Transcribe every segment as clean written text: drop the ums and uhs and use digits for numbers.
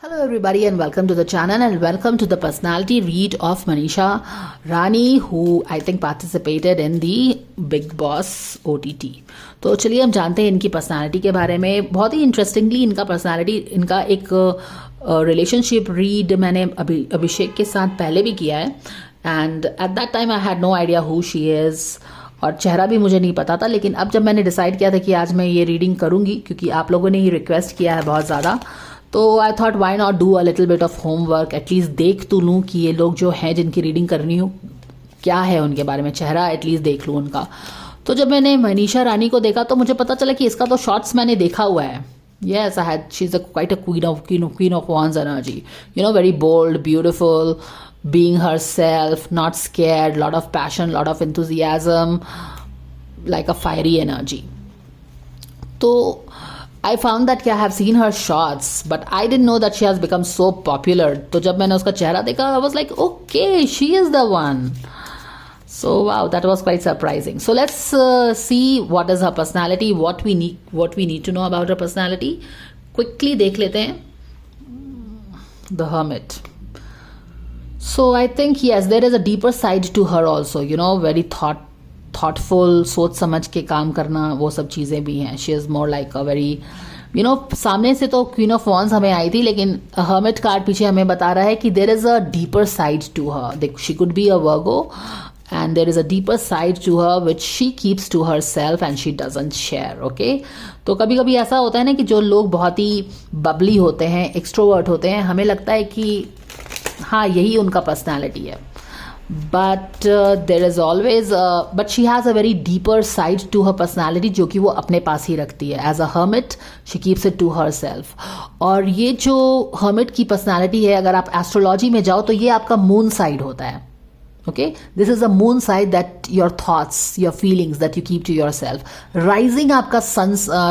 Hello everybody and welcome to the channel and welcome to the personality read of Manisha Rani, who I think participated in the Bigg Boss OTT. तो चलिए हम जानते हैं इनकी personality के बारे में. बहुत ही इंटरेस्टिंगली इनका पर्सनालिटी, इनका एक रिलेशनशिप रीड मैंने अभिषेक के साथ पहले भी किया है and at that time I had no idea who she is और चेहरा भी मुझे नहीं पता था. लेकिन अब जब मैंने डिसाइड किया था कि आज मैं ये रीडिंग करूँगी क्योंकि आप लोगों ने ही रिक्वेस्ट किया है बहुत ज़्यादा, तो I thought why not do a little bit of homework, at least देख तो लूँ कि ये लोग जो हैं जिनकी रीडिंग करनी हो क्या है उनके बारे में, चेहरा एटलीस्ट देख लूँ उनका. तो जब मैंने मनीषा रानी को देखा तो मुझे पता चला कि इसका तो शॉर्ट्स मैंने देखा हुआ है. Yes, I had. She's quite a queen of wands energy. You know, very bold, beautiful, being herself, not scared, lot of passion, lot of enthusiasm, like a fiery energy. So I found that I have seen her shots, but I didn't know that she has become so popular. तो जब मैंने उसका चेहरा देखा, I was like, okay, she is the one. So wow, that was quite surprising. So let's see what is her personality, what we need to know about her personality. Quickly देख लेते हैं. The Hermit. So I think yes, there is a deeper side to her also. You know, very thoughtful, सोच समझ के काम करना, वो सब चीज़ें भी हैं. She is more like a very, you know, सामने से तो Queen of Wands हमें आई थी, लेकिन Hermit कार्ड पीछे हमें बता रहा है कि there is a deeper side to her. She could be a Virgo and there is a deeper side to her which she keeps to herself and she doesn't share. Okay, तो कभी कभी ऐसा होता है ना कि जो लोग बहुत ही बबली होते हैं, एक्सट्रोवर्ट होते हैं, हमें लगता है कि हाँ यही उनका पर्सनालिटी है. But there is always but she has a very deeper side to her personality जो कि वो अपने पास ही रखती है. As a hermit she keeps it to herself. और ये जो hermit की personality है, अगर आप एस्ट्रोलॉजी में जाओ तो ये आपका मून साइड होता है. Okay, this is a moon side, that your thoughts, your feelings that you keep to yourself. Rising आपका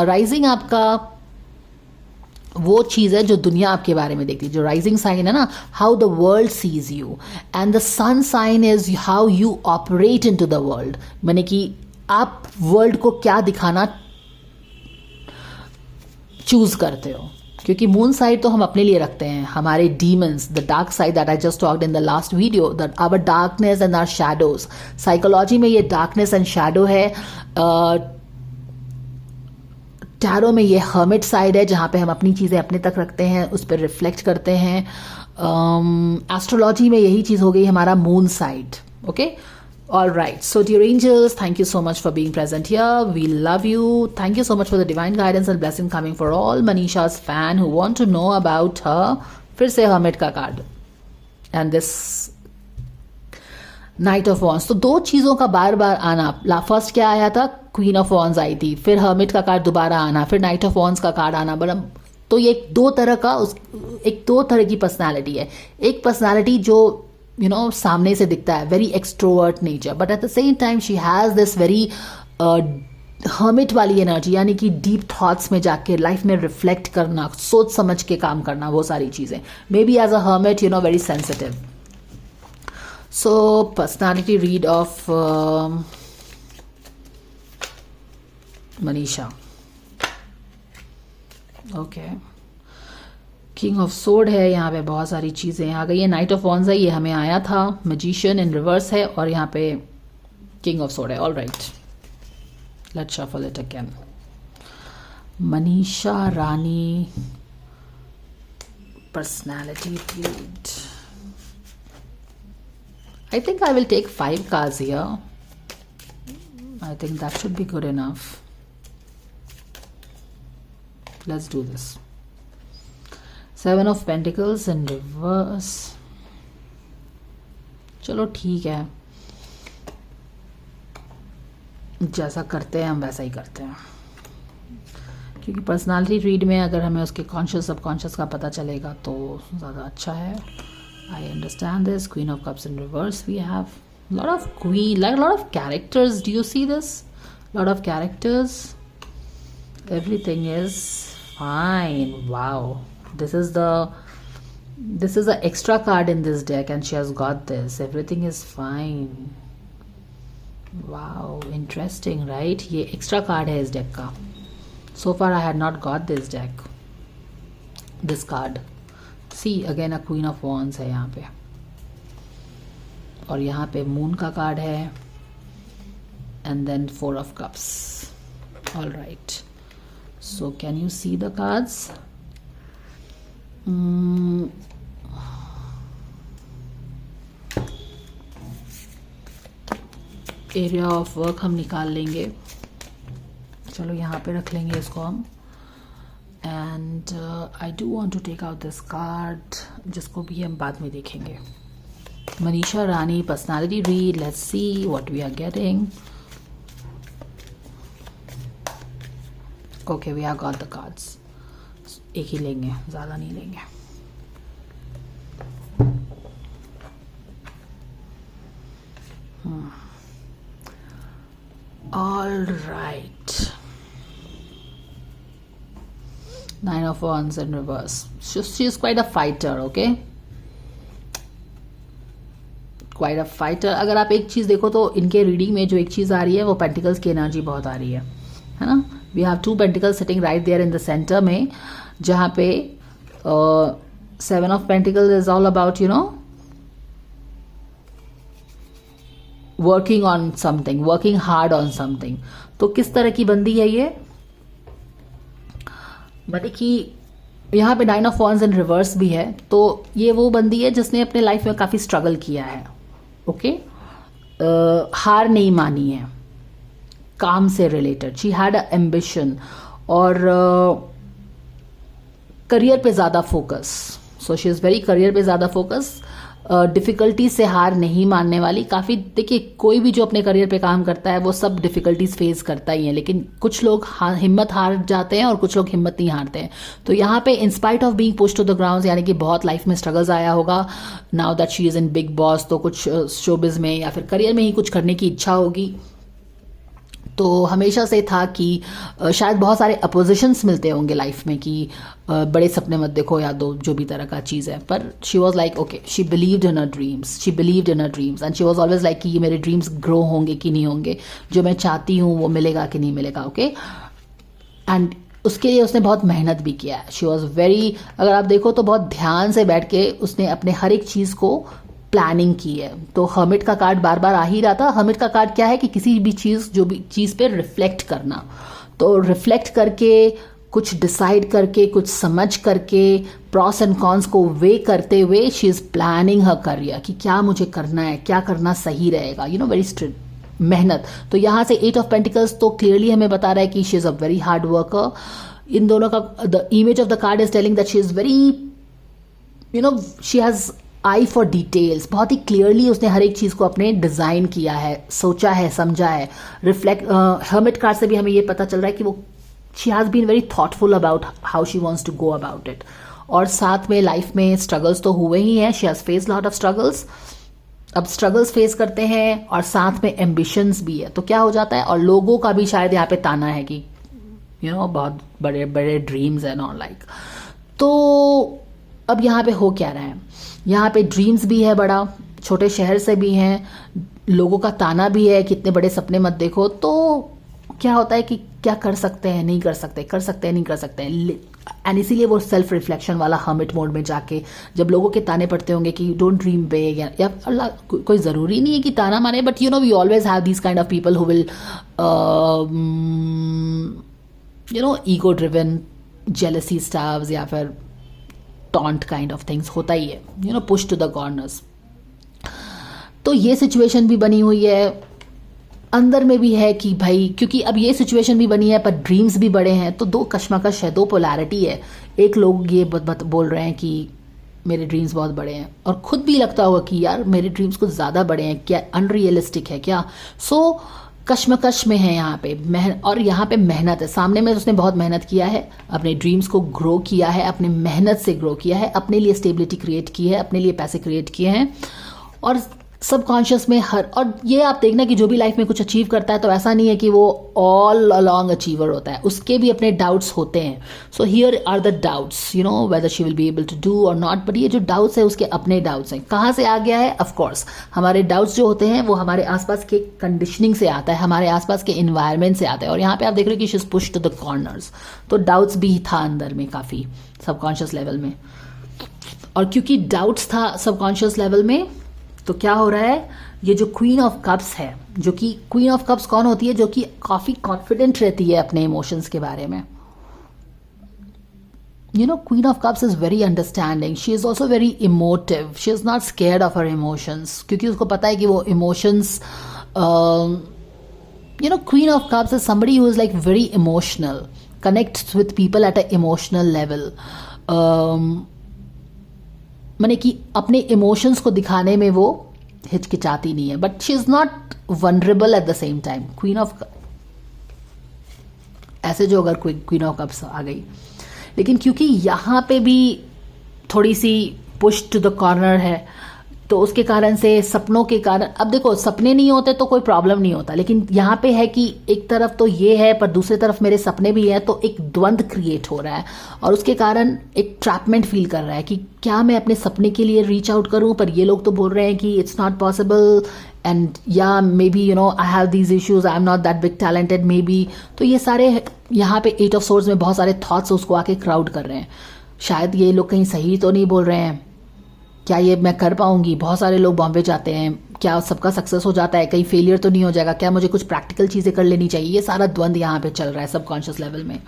rising आपका वो चीज़ है जो दुनिया आपके बारे में देखती है. जो राइजिंग साइन है ना, how the world sees you, and the sun sign is how you operate into the world. मैंने कि आप वर्ल्ड को क्या दिखाना चूज करते हो, क्योंकि मून साइड तो हम अपने लिए रखते हैं. हमारे demons, the dark side that I just talked in the last video, that our darkness and our shadows. Psychology में ये डार्कनेस एंड शैडो है. टैरो में ये हर्मिट साइड है जहाँ पे हम अपनी चीज़ें अपने तक रखते हैं, उस पर रिफ्लेक्ट करते हैं. एस्ट्रोलॉजी में यही चीज़ हो गई हमारा moon side. Okay, all right, so dear angels, thank you so much for being present here. We love you. Thank you so much for the divine guidance and blessing coming for all Manisha's fan who want to know about her. फिर से hermit का card and this night of wands. तो दो चीज़ों का बार बार आना. First क्या आया था, क्वीन ऑफ वॉन्स आई थी, फिर हर्मिट का कार्ड दोबारा आना, फिर नाइट ऑफ वॉन्स का कार्ड आना. बड़ा तो ये एक दो तरह की पर्सनालिटी है. एक पर्सनालिटी जो यू नो सामने से दिखता है, very extrovert nature, but at the same time she has this very hermit वाली एनर्जी, यानी कि डीप थॉट्स में जाके लाइफ में रिफ्लेक्ट करना, सोच समझ के काम करना, वो सारी चीज़ें. Maybe as a hermit you know very sensitive. So personality read of Manisha. Okay. King of Sword है यहाँ पे, बहुत सारी चीज़ें आ गई है. नाइट ऑफ वॉन्स है, ये हमें आया था. Magician in reverse है और यहाँ पे King of Sword है. All right. Let's shuffle it again. Manisha Rani personality read. I think I will take 5 cards here. I think that should be good enough. Let's do this. 7 of Pentacles in reverse. चलो ठीक है, जैसा करते हैं हम वैसा ही करते हैं, क्योंकि पर्सनालिटी रीड में अगर हमें उसके कॉन्शियस सबकॉन्शियस का पता चलेगा तो ज़्यादा अच्छा है. I understand this. Queen of Cups in reverse. We have a lot of like a lot of characters. Do you see this? A lot of characters. Everything is fine. Wow. This is the extra card in this deck, and she has got this. Everything is fine. Wow. Interesting, right? ये extra card है इस deck का. So far I had not got this deck. This card. See again a queen of wands है यहाँ पे, और यहाँ पे मून का कार्ड है, and then 4 of cups. All right, so can you see the cards? Area of work हम निकाल लेंगे, चलो यहाँ पे रख लेंगे इसको हम. And I do want to take out this card, जिसको भी हम बाद में देखेंगे. Manisha Rani personality read, let's see what we are getting. Okay, we have got the cards. एक ही लेंगे, ज़्यादा नहीं लेंगे. All right. 9 of Wands in reverse. She is quite a fighter, okay? Quite a fighter. अगर आप एक चीज़ देखो तो इनके रीडिंग में जो एक चीज़ आ रही है वो पेंटिकल्स की एनर्जी बहुत आ रही है ना. We have 2 pentacles sitting right there in the centre में, जहाँ पे 7 of pentacles is all about working on something, working hard on something. तो किस तरह की बंदी है ये? मतलब कि यहाँ पे 9 ऑफ वॉन्ड्स इन रिवर्स भी है, तो ये वो बंदी है जिसने अपने लाइफ में काफ़ी स्ट्रगल किया है. ओके, हार नहीं मानी है, काम से related. She had a ambition, और करियर पे ज़्यादा focus. So she is very career पे ज़्यादा फोकस. डिफ़िकल्टी से हार नहीं मानने वाली. काफ़ी देखिए, कोई भी जो अपने करियर पे काम करता है वो सब डिफ़िकल्टीज फेस करता ही है, लेकिन कुछ लोग हिम्मत हार जाते हैं और कुछ लोग हिम्मत नहीं हारते हैं. तो यहाँ पे in spite of being pushed to the ground, यानी कि बहुत लाइफ में स्ट्रगल्स आया होगा. Now that she is in Bigg Boss, तो कुछ शोबिज में या फिर करियर में ही कुछ करने की इच्छा होगी. तो हमेशा से था कि शायद बहुत सारे अपोजिशंस मिलते होंगे लाइफ में कि बड़े सपने मत देखो या दो, जो भी तरह का चीज़ है. पर she was like okay, she believed in her dreams, she believed in her dreams, and she was always like कि ये मेरे ड्रीम्स ग्रो होंगे कि नहीं होंगे, जो मैं चाहती हूँ वो मिलेगा कि नहीं मिलेगा. ओके, एंड उसके लिए उसने बहुत मेहनत भी किया है. शी वॉज वेरी, अगर आप देखो तो बहुत ध्यान से बैठ के उसने अपने हर एक चीज़ को प्लानिंग की है. तो हर्मिट का कार्ड बार बार आ ही रहा था. हर्मिट का कार्ड क्या है कि किसी भी चीज़, जो भी चीज़ पे रिफ्लेक्ट करना. तो रिफ्लेक्ट करके, कुछ डिसाइड करके, कुछ समझ करके, प्रॉस एंड कॉन्स को वे करते हुए she is planning her career कि क्या मुझे करना है, क्या करना सही रहेगा. वेरी स्ट्रिक्ट मेहनत. तो यहाँ से 8 ऑफ पेंटिकल्स तो क्लियरली हमें बता रहा है कि she is a very hard worker. इन दोनों का the image of the card is telling that she is very she has eye for details. बहुत ही क्लियरली उसने हर एक चीज़ को अपने डिज़ाइन किया है, सोचा है, समझा है. रिफ्लेक्ट हर्मिट कार्ड से भी हमें ये पता चल रहा है कि वो she has been very thoughtful about how she wants to go about it. और साथ में लाइफ में स्ट्रगल्स तो हुए ही हैं. She has face lot of struggles. अब स्ट्रगल्स फेस करते हैं और साथ में एम्बिशंस भी है, तो क्या हो जाता है. और लोगों का भी शायद यहाँ पे ताना है कि बहुत बड़े बड़े ड्रीम्स एंड ऑल लाइक. तो अब यहाँ पे हो क्या रहा है, यहाँ पे ड्रीम्स भी है बड़ा, छोटे शहर से भी हैं, लोगों का ताना भी है कि इतने बड़े सपने मत देखो. तो क्या होता है कि क्या कर सकते हैं, नहीं कर सकते, कर सकते हैं, नहीं कर सकते हैं. एंड इसीलिए वो सेल्फ रिफ्लेक्शन वाला हर्मिट मोड में जाके जब लोगों के ताने पड़ते होंगे कि डोंट ड्रीम बिग, या अल्लाह, कोई ज़रूरी नहीं है कि ताना माने, but we always have these kind of people who will ego driven, jealousy stars, या फिर टॉन्ट काइंड ऑफ थिंग्स होता ही है, पुश टू द कॉर्नर्स. तो ये सिचुएशन भी बनी हुई है. अंदर में भी है कि भाई, क्योंकि अब ये सिचुएशन भी बनी है पर ड्रीम्स भी बड़े हैं, तो 2 कश्मकश है, 2 पोलैरिटी है. एक लोग ये बोल रहे हैं कि मेरे ड्रीम्स बहुत बड़े हैं, और खुद भी लगता होगा कि यार मेरे ड्रीम्स कुछ ज़्यादा बड़े हैं क्या, अनरियलिस्टिक है क्या. सो कश्मकश में है यहाँ पे. और यहाँ पे मेहनत है. सामने में उसने बहुत मेहनत किया है, अपने ड्रीम्स को ग्रो किया है, अपने मेहनत से ग्रो किया है, अपने लिए स्टेबिलिटी क्रिएट की है, अपने लिए पैसे क्रिएट किए हैं. और सबकॉन्शियस में और ये आप देखना कि जो भी लाइफ में कुछ अचीव करता है तो ऐसा नहीं है कि वो ऑल अलॉन्ग अचीवर होता है, उसके भी अपने डाउट्स होते हैं. So here are the doubts, whether she will be able to do और नॉट. बट ये जो डाउट्स है उसके अपने डाउट्स हैं. कहाँ से आ गया है? ऑफ कोर्स हमारे डाउट्स जो होते हैं वो हमारे आसपास के कंडीशनिंग से आता है, हमारे आसपास के इन्वायरमेंट से आता है. और यहाँ पे आप देख रहे हो कि she is pushed to the corners. तो डाउट्स भी था अंदर में काफ़ी सबकॉन्शियस लेवल में. और क्योंकि डाउट्स था सबकॉन्शियस लेवल में, तो क्या हो रहा है, ये जो क्वीन ऑफ कप्स है, जो कि क्वीन ऑफ कप्स कौन होती है, जो कि काफी कॉन्फिडेंट रहती है अपने इमोशंस के बारे में. You know, Queen of Cups is very understanding. She is also very emotive. She is not scared of her emotions. क्योंकि उसको पता है कि वो emotions, you know, Queen of Cups is somebody who is like very emotional, connects with people at an emotional level. माने कि अपने emotions को दिखाने में वो हिचकिचाती नहीं है, but she is not vulnerable at the same time. Queen of ऐसे जो अगर क्वीन ऑफ कप्स आ गई, लेकिन क्योंकि यहाँ पे भी थोड़ी सी पुश टू द कॉर्नर है, तो उसके कारण से सपनों के कारण, अब देखो सपने नहीं होते तो कोई प्रॉब्लम नहीं होता, लेकिन यहाँ पे है कि एक तरफ तो ये है पर दूसरी तरफ मेरे सपने भी हैं, तो एक द्वंद क्रिएट हो रहा है और उसके कारण एक ट्रैपमेंट फील कर रहा है कि क्या मैं अपने सपने के लिए रीच आउट करूं, पर ये लोग तो बोल रहे हैं कि इट्स नॉट पॉसिबल, एंड या may be you know I have these issues, I am not that big talented may be. तो ये सारे यहाँ पे 8 ऑफ सोर्ड्स में बहुत सारे थॉट्स उसको आके क्राउड कर रहे हैं. शायद ये लोग कहीं सही तो नहीं बोल रहे हैं, क्या ये मैं कर पाऊंगी, बहुत सारे लोग बॉम्बे जाते हैं, क्या सबका सक्सेस हो जाता है, कहीं फेलियर तो नहीं हो जाएगा, क्या मुझे कुछ प्रैक्टिकल चीजें कर लेनी चाहिए. ये सारा द्वंद यहाँ पे चल रहा है सबकॉन्शियस लेवल में,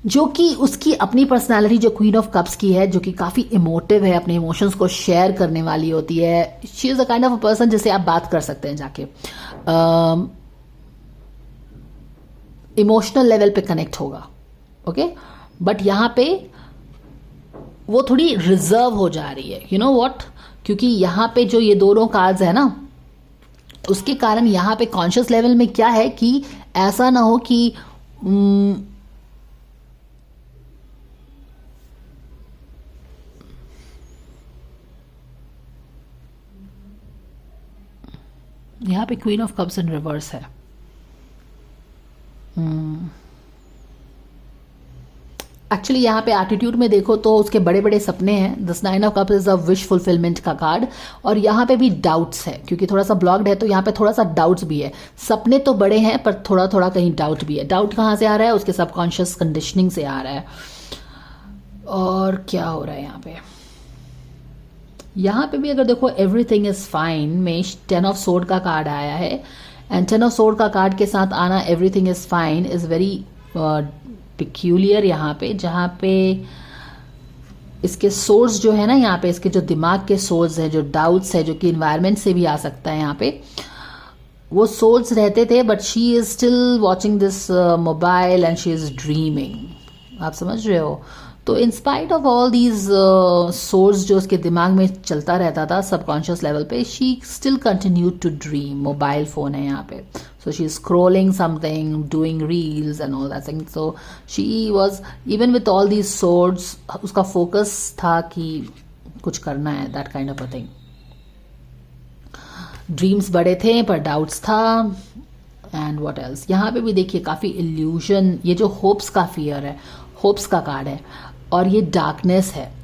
जो कि उसकी अपनी पर्सनालिटी जो क्वीन ऑफ कप्स की है, जो कि काफी इमोटिव है, अपने इमोशंस को शेयर करने वाली होती है. She is a kind of a person जिससे आप बात कर सकते हैं जाके, इमोशनल लेवल पे कनेक्ट होगा. ओके, बट यहाँ पे वो थोड़ी रिजर्व हो जा रही है. यू नो व्हाट, क्योंकि यहाँ पे जो ये दोनों कार्ड्स है ना, उसके कारण यहाँ पे कॉन्शियस लेवल में क्या है कि ऐसा ना हो कि यहाँ पे queen of cups in reverse है. एक्चुअली यहाँ पे एटीट्यूड में देखो तो उसके बड़े बड़े सपने हैं. This 9 of cups is a wish fulfilment का कार्ड, और यहाँ पे भी डाउट्स है क्योंकि थोड़ा सा ब्लॉक्ड है, तो यहाँ पे थोड़ा सा डाउट्स भी है. सपने तो बड़े हैं पर थोड़ा थोड़ा कहीं डाउट भी है. डाउट कहाँ से आ रहा है, उसके सबकॉन्शियस कंडीशनिंग से आ रहा है. और क्या हो रहा है यहाँ पे, यहाँ पे भी अगर देखो एवरीथिंग इज फाइन में 10 ऑफ सोर्ड का कार्ड आया है, एंड 10 ऑफ सोर्ड का कार्ड के साथ आना everything is fine is very peculiar यहाँ पे, जहाँ पे इसके सोर्स जो है ना, यहाँ पे इसके जो दिमाग के सोर्स है, जो डाउट्स है, जो कि इन्वायरमेंट से भी आ सकता है, यहाँ पे वो सोर्स रहते थे, but she is still watching this mobile and she is dreaming. आप समझ रहे हो. तो in spite of all these source जो उसके दिमाग में चलता रहता था सबकॉन्शियस लेवल पे, she still continue to dream. Mobile phone है यहाँ पे, so she's scrolling something, doing reels and all that thing. So she was, even with all these swords, उसका focus था कि कुछ करना है, that kind of a thing. Dreams बड़े थे पर डाउट्स था. एंड व्हाट एल्स, यहाँ पे भी देखिए काफी इल्यूजन, ये जो होप्स का फियर है, होप्स का कार्ड है, और ये डार्कनेस है.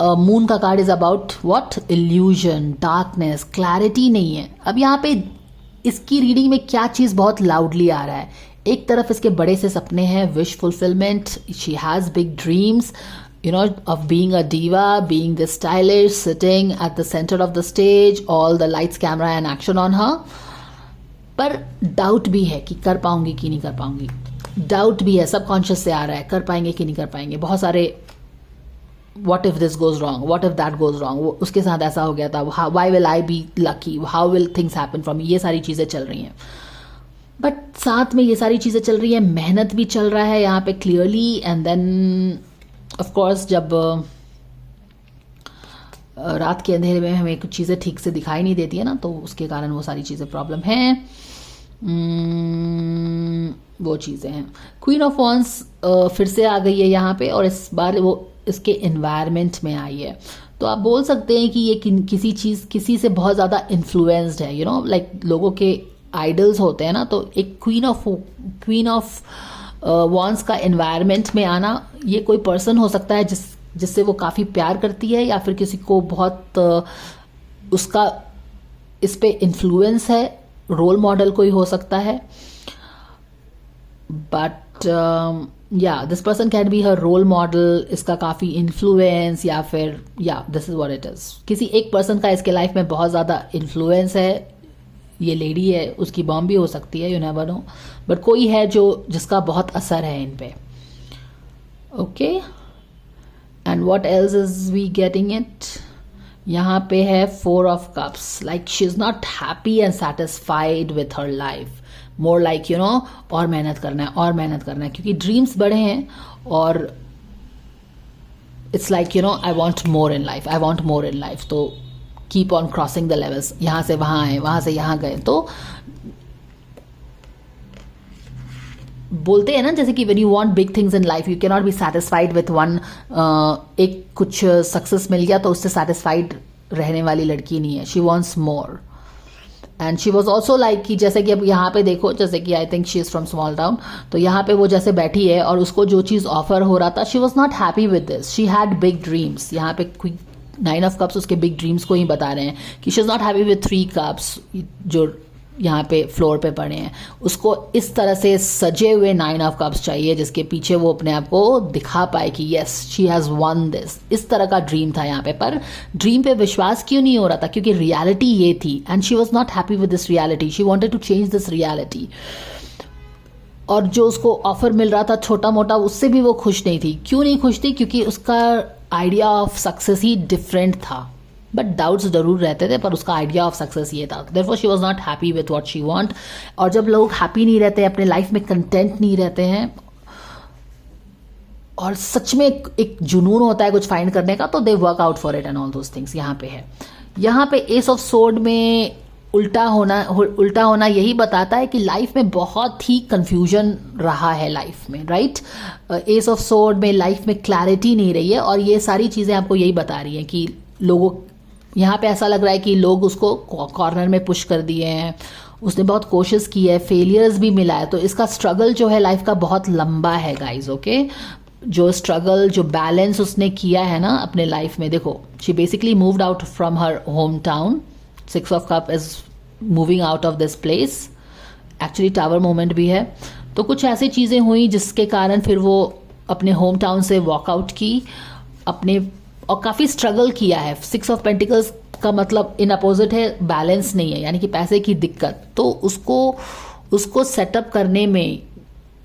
मून का card is about what, illusion, darkness, clarity नहीं है. अब यहाँ पे इसकी रीडिंग में क्या चीज बहुत लाउडली आ रहा है, एक तरफ इसके बड़े से सपने हैं, wish fulfilment, she has big dreams, you know, of being a diva, being this stylish, sitting at the center of the stage, all the lights, camera and action on her. पर डाउट भी है कि कर पाऊंगी कि नहीं कर पाऊंगी. डाउट भी है, सबकॉन्शियस से आ रहा है, कर पाएंगे कि नहीं कर पाएंगे. बहुत सारे what if this goes wrong, what if that goes wrong, उसके साथ ऐसा हो गया था, why will I be lucky, how will things happen for me, ये सारी चीजें चल रही हैं. बट साथ में ये सारी चीजें चल रही है, मेहनत भी चल रहा है यहाँ पे clearly. And then of course जब रात के अंधेरे में हमें कुछ चीज़ें ठीक से दिखाई नहीं देती है ना, तो उसके कारण वो सारी चीज़ें प्रॉब्लम हैं. वो चीज़ें हैं. क्वीन ऑफ वॉन्स फिर से आ गई है यहाँ पे, और इस बार वो इसके एनवायरनमेंट में आई है. तो आप बोल सकते हैं कि ये किसी से बहुत ज़्यादा इन्फ्लुएंस्ड है. यू नो, लाइक लोगों के आइडल्स होते हैं ना, तो एक क्वीन ऑफ वॉन्स का एनवायरनमेंट में आना, ये कोई पर्सन हो सकता है जिससे वो काफ़ी प्यार करती है, या फिर किसी को बहुत उसका इस पे इन्फ्लुएंस है, रोल मॉडल कोई हो सकता है. बट या this person can be her role model, इसका काफ़ी इन्फ्लुएंस, या फिर या this is what it is, किसी एक पर्सन का इसके लाइफ में बहुत ज़्यादा इन्फ्लुएंस है। ये लेडी है, उसकी बॉम्ब भी हो सकती है, यू नेवर नो, बट कोई है जो जिसका बहुत असर है इन पे। Okay, and what else is we getting it, यहाँ पे है 4 of cups, like she is not happy and satisfied with her life, more like you know और मेहनत करना है और मेहनत करना है, क्योंकि ड्रीम्स बड़े हैं और it's like you know I want more in life, I want more in life. तो keep on crossing the levels, यहाँ से वहाँ आए, वहाँ से यहाँ गए। तो बोलते हैं ना जैसे कि when you want big things in life you can not be satisfied with one, एक कुछ सक्सेस मिल गया तो उससे सेटिस्फाइड रहने वाली लड़की नहीं है, she wants more. And she was also like कि जैसे कि अब यहाँ पे देखो, जैसे कि आई think she is from small town, तो यहाँ पे वो जैसे बैठी है और उसको जो चीज़ ऑफर हो रहा था, she was not happy with this, she had big dreams. यहाँ पे 9 ऑफ कप्स उसके बिग ड्रीम्स को ही बता रहे हैं कि she is not happy with 3 cups जो यहाँ पे फ्लोर पे पड़े हैं। उसको इस तरह से सजे हुए 9 ऑफ कप्स चाहिए जिसके पीछे वो अपने आप को दिखा पाए कि yes she has one this. इस तरह का ड्रीम था यहाँ पे, पर ड्रीम पे विश्वास क्यों नहीं हो रहा था, क्योंकि रियलिटी ये थी and she was not happy with this reality, she wanted to change this reality. और जो उसको ऑफर मिल रहा था छोटा मोटा, उससे भी वो खुश नहीं थी। क्यों नहीं खुश थी, क्योंकि उसका idea of success he different था, बट डाउट्स जरूर रहते थे, पर उसका आइडिया ऑफ सक्सेस ये था। Therefore she was not happy with what she want. और जब लोग हैप्पी नहीं रहते, अपने लाइफ में कंटेंट नहीं रहते हैं और सच में एक जुनून होता है कुछ फाइंड करने का, तो they work out for it and all those things. यहाँ पे है, यहाँ पे एस ऑफ सोर्ड में उल्टा होना यही बताता है कि लाइफ में बहुत ही कंफ्यूजन रहा है लाइफ में, राइट। एस ऑफ सोर्ड में लाइफ में क्लैरिटी नहीं रही है, और ये सारी चीज़ें आपको यही बता रही हैं कि लोगों, यहाँ पे ऐसा लग रहा है कि लोग उसको कॉर्नर में पुश कर दिए हैं, उसने बहुत कोशिश की है, फेलियर्स भी मिला है, तो इसका स्ट्रगल जो है लाइफ का बहुत लंबा है गाइज। ओके, जो स्ट्रगल, जो बैलेंस उसने किया है ना अपने लाइफ में, देखो she basically moved out from her home town, 6 of cup is moving out of this place, actually tower moment भी है। तो कुछ ऐसी चीज़ें हुई जिसके कारण फिर वो अपने होम टाउन से वॉकआउट की अपने, और काफ़ी स्ट्रगल किया है। 6 ऑफ पेंटिकल्स का मतलब इन अपोजिट है बैलेंस नहीं है, यानी कि पैसे की दिक्कत। तो उसको सेटअप करने में,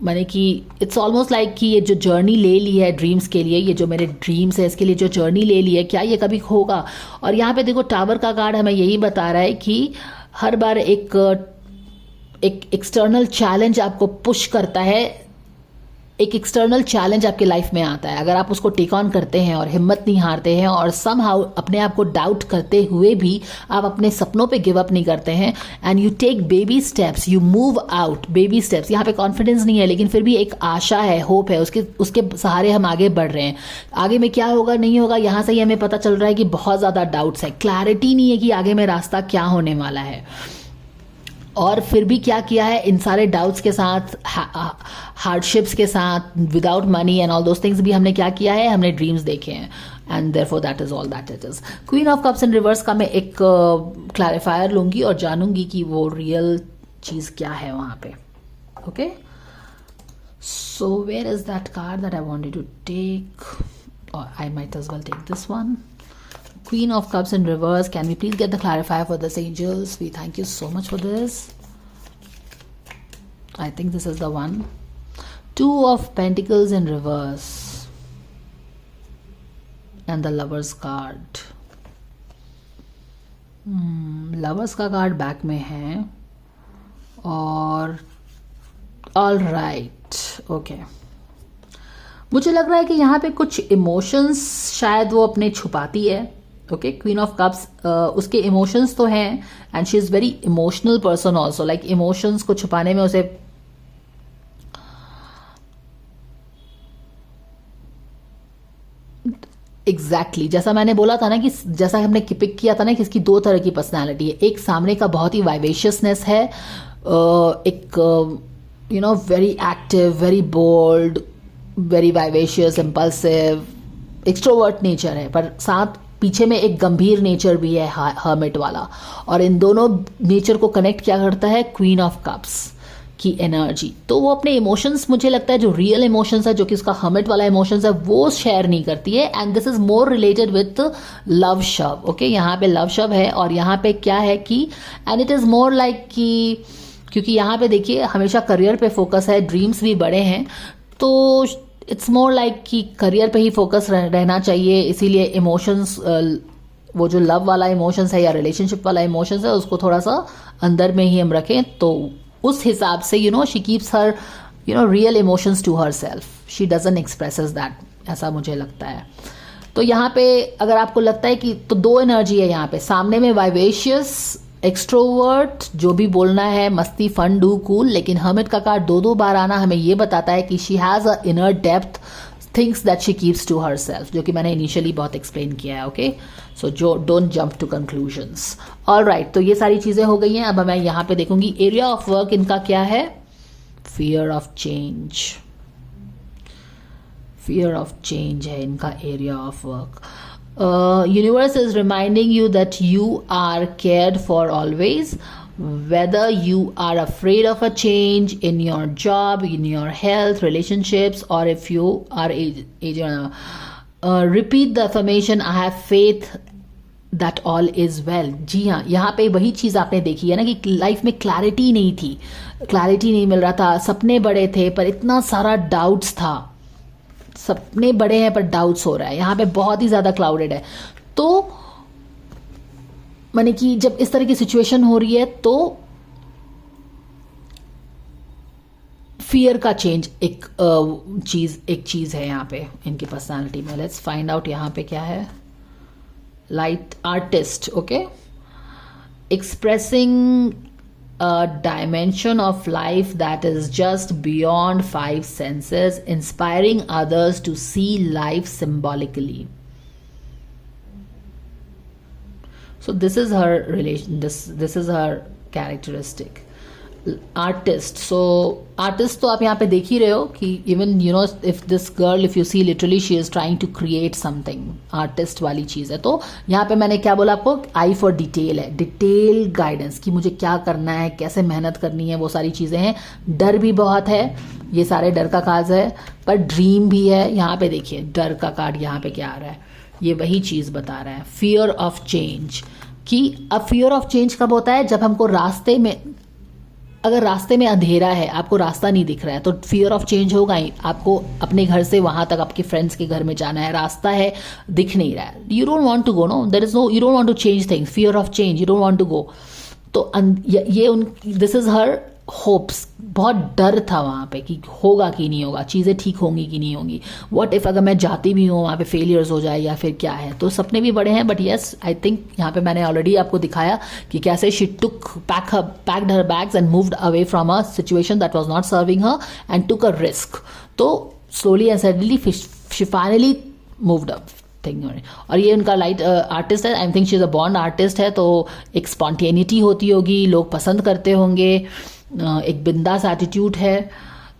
माने कि इट्स ऑलमोस्ट लाइक कि ये जो जर्नी ले ली है ड्रीम्स के लिए, ये जो मेरे ड्रीम्स है इसके लिए जो जर्नी ले ली है, क्या ये कभी होगा। और यहाँ पे देखो टावर का कार्ड हमें यही बता रहा है कि हर बार एक एक्सटर्नल चैलेंज आपको पुश करता है, एक एक्सटर्नल चैलेंज आपके लाइफ में आता है। अगर आप उसको टेक ऑन करते हैं और हिम्मत नहीं हारते हैं और समहाउ अपने आप को डाउट करते हुए भी आप अपने सपनों पे गिव अप नहीं करते हैं, and you take baby steps, you move out baby steps. यहाँ पे कॉन्फिडेंस नहीं है, लेकिन फिर भी एक आशा है, होप है, उसके सहारे हम आगे बढ़ रहे हैं। आगे में क्या होगा नहीं होगा, यहाँ से ही हमें पता चल रहा है कि बहुत ज़्यादा डाउट्स है, क्लैरिटी नहीं है कि आगे में रास्ता क्या होने वाला है। और फिर भी क्या किया है, इन सारे डाउट्स के साथ, हार्डशिप्स के साथ, without money and all those things भी हमने क्या किया है, हमने ड्रीम्स देखे हैं, and therefore that is all that it is. Queen of cups in reverse का मैं एक क्लैरिफायर लूंगी और जानूंगी कि वो रियल चीज क्या है वहां पे। Okay, so where is that card that I wanted to take, और I might as well take this one. Queen of Cups in reverse. Can we please get the clarifier for this, angels? We thank you so much for this. I think this is the one. 2 of Pentacles in reverse. And the Lover's card. Lovers का card back में है, और all right, okay. मुझे लग रहा है कि यहाँ पे कुछ इमोशंस शायद वो अपने छुपाती है। ओके, क्वीन ऑफ कप्स, उसके इमोशंस तो हैं, and she is very emotional person also, like emotions को छुपाने में उसे एग्जैक्टली जैसा मैंने बोला था ना, कि जैसा हमने पिक किया था ना कि इसकी 2 तरह की पर्सनैलिटी है। एक सामने का बहुत ही वाइवेशियसनेस है, एक you know very active, very bold, very vivacious, impulsive, extrovert nature है, पर साथ पीछे में एक गंभीर नेचर भी है, हर्मिट वाला। और इन दोनों नेचर को कनेक्ट क्या करता है, क्वीन ऑफ कप्स। की एनर्जी, तो वो अपने इमोशंस, मुझे लगता है जो रियल इमोशंस है, जो कि उसका हर्मिट वाला इमोशंस है, वो शेयर नहीं करती है. And this is more related with love शव. ओके, यहाँ पे लव शव है और यहाँ पे क्या है कि and it is more like कि, क्योंकि यहाँ पे देखिए हमेशा करियर पे फोकस है, ड्रीम्स भी बड़े हैं, तो इट्स मोर लाइक कि करियर पे ही फोकस रहना चाहिए. इसीलिए इमोशंस, वो जो लव वाला इमोशंस है या रिलेशनशिप वाला इमोशंस है, उसको थोड़ा सा अंदर में ही हम रखें. तो उस हिसाब से she keeps her real emotions to herself. She doesn't expresses that, ऐसा मुझे लगता है. तो यहाँ पे अगर आपको लगता है कि, तो दो एनर्जी है यहाँ पे. सामने में वाइवेशियस एक्सट्रोवर्ट, जो भी बोलना है, मस्ती, फन, डू, कूल. लेकिन हर्मिट का कार्ड दो बार आना हमें ये बताता है कि she has a inner depth, things that she keeps to herself, जो कि मैंने इनिशियली बहुत एक्सप्लेन किया है. ओके, सो जो don't jump to conclusions. All right, तो ये सारी चीज़ें हो गई हैं. अब मैं यहाँ पे देखूंगी एरिया ऑफ वर्क इनका क्या है. Fear of change. Fear of change है इनका area of work. Universe is reminding you that you are cared for always, whether you are afraid of a change in your job, in your health, relationships, or if you are repeat the affirmation, I have faith that all is well. जी हाँ, यहाँ पे वही चीज़ आपने देखी है ना कि life में क्लैरिटी नहीं थी, क्लैरिटी नहीं मिल रहा था. सपने बड़े थे पर इतना सारा डाउट्स था. सपने बड़े हैं पर डाउट्स हो रहा है. यहाँ पे बहुत ही ज़्यादा क्लाउडेड है. तो माने कि जब इस तरह की सिचुएशन हो रही है तो फियर का चेंज एक चीज़ है यहाँ पे इनकी पर्सनालिटी में. लेट्स फाइंड आउट यहाँ पे क्या है. Light artist. Okay, expressing a dimension of life that is just beyond five senses, inspiring others to see life symbolically. So this is her relation, this is her characteristic. Artist. So artist तो आप यहाँ पे देख ही रहे हो कि even if this girl, if you see literally she is trying to create something. Artist वाली चीज़ है. तो यहाँ पे मैंने क्या बोला आपको, आई फॉर डिटेल है, डिटेल गाइडेंस कि मुझे क्या करना है, कैसे मेहनत करनी है, वो सारी चीज़ें हैं. डर भी बहुत है, ये सारे डर का कार्ड है, पर ड्रीम भी है. यहाँ पे देखिए डर का कार्ड यहाँ पे क्या आ रहा है, ये वही चीज़ बता रहा है. फियर ऑफ चेंज, कि अब फियर ऑफ चेंज कब होता है, जब हमको रास्ते में, अगर रास्ते में अंधेरा है, आपको रास्ता नहीं दिख रहा है, तो फियर ऑफ चेंज होगा ही. आपको अपने घर से वहां तक आपके फ्रेंड्स के घर में जाना है, रास्ता है, दिख नहीं रहा है, you don't want to go. No, there is no, you don't want to change things. Fear of change, you don't want to go. तो ये दिस इज हर होप्स. बहुत डर था वहाँ पे कि होगा कि नहीं होगा, चीज़ें ठीक होंगी कि नहीं होंगी. व्हाट इफ अगर मैं जाती भी हूँ वहाँ पे फेलियर्स हो जाए या फिर क्या है. तो सपने भी बड़े हैं, बट येस आई थिंक यहाँ पे मैंने ऑलरेडी आपको दिखाया कि कैसे she took packed her bags and moved away from a situation that was not serving her and took a risk. तो slowly and suddenly she finally moved up thing. और ये उनका लाइट आर्टिस्ट है. I think she is a born artist है, तो एक spontaneity होती होगी, लोग पसंद करते होंगे, एक बिंदास एटीट्यूड है.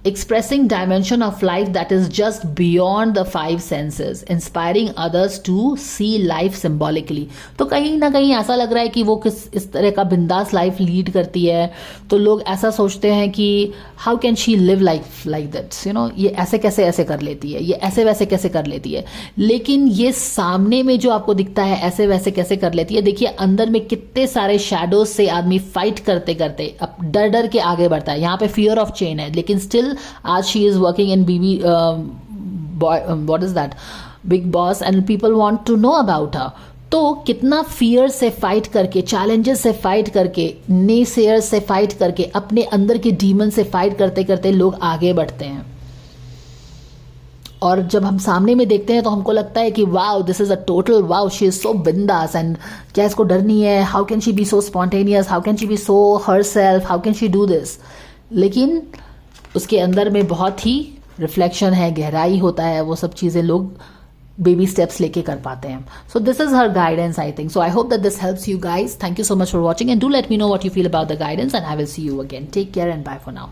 expressing dimension of life that is just beyond the five senses, inspiring others to see life symbolically. तो कहीं ना कहीं ऐसा लग रहा है कि वो इस तरह का बिंदास लाइफ लीड करती है. तो लोग ऐसा सोचते हैं कि how can she live like that, ये ऐसे कैसे ऐसे कर लेती है, ये ऐसे वैसे कैसे कर लेती है. लेकिन ये सामने में जो आपको दिखता है ऐसे वैसे कैसे कर लेती है, देखिए अंदर में कितने सारे शैडोज से आदमी फाइट करते करते अब डर डर के आगे बढ़ता है. यहाँ पे फियर ऑफ चेंज है, लेकिन still as she is working in what is that, Big Boss, and people want to know about her. तो कितना फियर से फाइट करके, चैलेंजेस से फाइट करके, नेसेयर्स से फाइट करके, अपने अंदर के डीमन से फाइट करते करते लोग आगे बढ़ते हैं. और जब हम सामने में देखते हैं तो हमको लगता है कि wow, this is a total wow, she is so बिंदास. एंड क्या इसको डर नहीं है, how can she be so spontaneous, how can she be so her self, how can she do this. लेकिन उसके अंदर में बहुत ही रिफ्लेक्शन है, गहराई होता है, वो सब चीज़ें लोग बेबी स्टेप्स लेके कर पाते हैं. So this is her guidance I think. So I hope that this helps you guys. Thank you so much for watching and do let me know what you feel about the guidance and I will see you again. Take care and bye for now.